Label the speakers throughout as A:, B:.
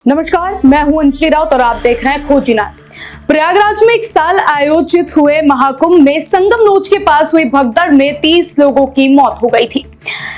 A: नमस्कार, मैं हूं अंजलि राउत और आप देख रहे हैं खोजीनार। प्रयागराज में एक साल आयोजित हुए महाकुंभ में संगम नोच के पास हुई भगदड़ में 30 लोगों की मौत हो गई थी।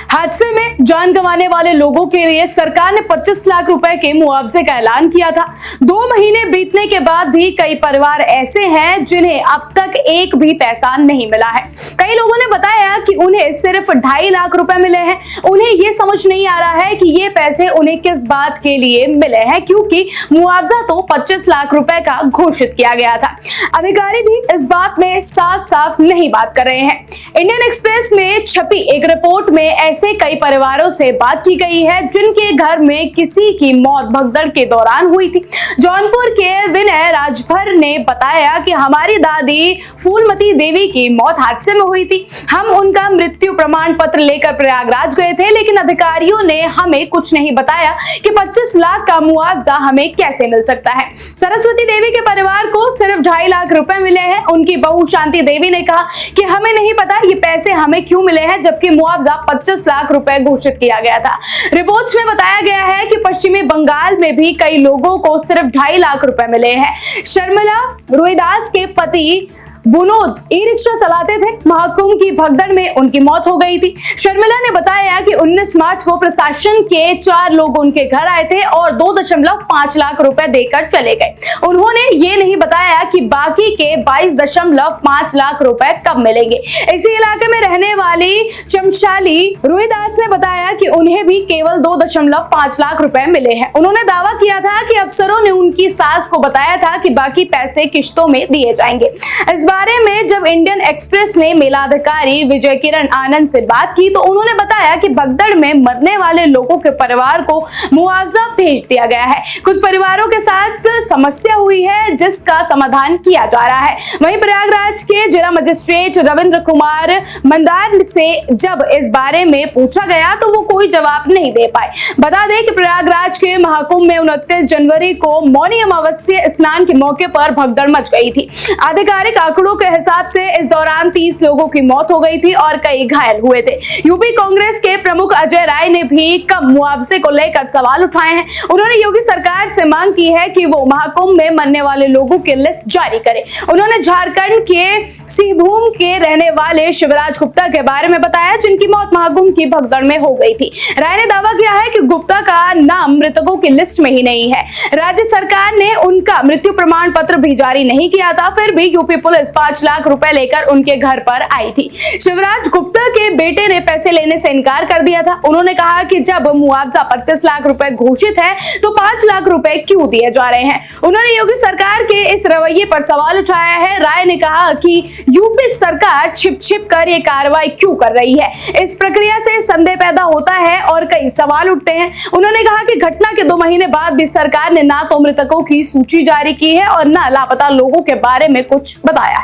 A: हादसे में जान गंवाने वाले लोगों के लिए सरकार ने 25 लाख रुपए के मुआवजे का ऐलान किया था। 2 महीने बीतने के बाद भी कई परिवार ऐसे हैं जिन्हें अब तक एक भी पैसा नहीं मिला है। कई लोगों ने बताया कि उन्हें सिर्फ 2.5 लाख रुपए मिले हैं। उन्हें ये समझ नहीं आ रहा है कि ये पैसे उन्हें किस बात के लिए मिले हैं, क्योंकि मुआवजा तो 25 लाख रुपए का घोषित किया गया था। अधिकारी भी इस बात में साफ साफ नहीं बात कर रहे हैं। इंडियन एक्सप्रेस में छपी एक रिपोर्ट में ऐसे कई परिवारों से बात की गई है जिनके घर में किसी की मौत भगदड़ के दौरान हुई थी। जौनपुर के विनय राजभर ने बताया कि हमारी दादी फूलमती देवी की मौत हादसे में हुई थी। हम उनका मृत्यु प्रमाण पत्र लेकर प्रयागराज गए थे, लेकिन अधिकारियों ने हमें कुछ नहीं बताया कि 25 लाख का मुआवजा हमें कैसे मिल सकता है। सरस्वती देवी के परिवार को सिर्फ 2.5 लाख रुपए मिले हैं। उनकी बहू शांति देवी ने कहा कि हमें नहीं पता ये पैसे हमें क्यों मिले हैं, जबकि मुआवजा 25 लाख रुपए घोषित किया गया था। रिपोर्ट्स में बताया गया है कि पश्चिमी बंगाल में भी कई लोगों को सिर्फ 2.5 लाख रुपए मिले हैं। शर्मिला रोहिदास के पति बुनोद ई-रिक्शा चलाते थे। महाकुंभ की भगदड़ में उनकी मौत हो गई थी। शर्मिला ने बताया कि 19 मार्च को प्रशासन के 4 लोग उनके घर आए थे और 2.5 लाख रुपए देकर चले गए। उन्होंने ये नहीं बताया कि बाकी के 22.5 लाख रुपए कब मिलेंगे। इसी इलाके में रहने वाली चमशाली रोहिदास ने बताया कि उन्हें भी केवल 2.5 लाख रुपए मिले हैं। उन्होंने दावा किया था कि अफसरों ने उनकी सास को बताया था कि बाकी पैसे किश्तों में दिए जाएंगे। इस बारे में जब इंडियन एक्सप्रेस ने मेलाधिकारी विजय किरण आनंद से बात की तो उन्होंने बताया कि भगदड़ में मरने वाले लोगों के परिवार को मुआवजा भेज दिया गया है। कुछ परिवारों के साथ समस्या हुई है जिसका समाधान किया जा रहा है। वहीं प्रयागराज के जिला मजिस्ट्रेट रविंद्र कुमार मंदार से जब इस बारे में पूछा गया तो वो कोई जवाब नहीं दे पाए। बता दें कि प्रयागराज के महाकुंभ में 29 जनवरी को मौनी अमावस्या स्नान के मौके पर भगदड़ मच गई थी। आधिकारिक आंकड़ों के हिसाब से इस दौरान 30 लोगों की मौत हो गई थी और कई घायल हुए थे। यूपी कांग्रेस के प्रमुख अजय राय ने भी कम मुआवजे को लेकर सवाल उठाए हैं। उन्होंने योगी सरकार से मांग की है कि वो महाकुंभ में मरने वाले लोगों की लिस्ट जारी करे। उन्होंने झारखंड के सिंहभूम के रहने वाले शिवराज गुप्ता के बारे में बताया जिनकी मौत महाकुंभ की भगदड़ में हो गई थी। राय ने दावा किया है कि गुप्ता का नाम मृतकों की लिस्ट में ही नहीं है। राज्य सरकार ने उनका मृत्यु प्रमाण पत्र भी जारी नहीं किया था, फिर भी यूपी पुलिस 5 लाख रुपए लेकर उनके घर पर आई थी। शिवराज गुप्ता के बेटे ने पैसे लेने से इनकार कर दिया था। उन्होंने कहा कि जब मुआवजा 25 लाख रुपए घोषित है तो 5 लाख रुपए क्यों दिए जा रहे हैं। उन्होंने योगी सरकार के इस रवैये पर सवाल उठाया है। राय ने कहा कि यूपी सरकार छिप कर ये कार्रवाई क्यों कर रही है। इस प्रक्रिया से संदेह पैदा होता है और कई सवाल उठते हैं। उन्होंने कहा कि घटना के 2 महीने बाद भी सरकार ने ना तो मृतकों की सूची जारी की है और ना लापता लोगों के बारे में कुछ बताया है।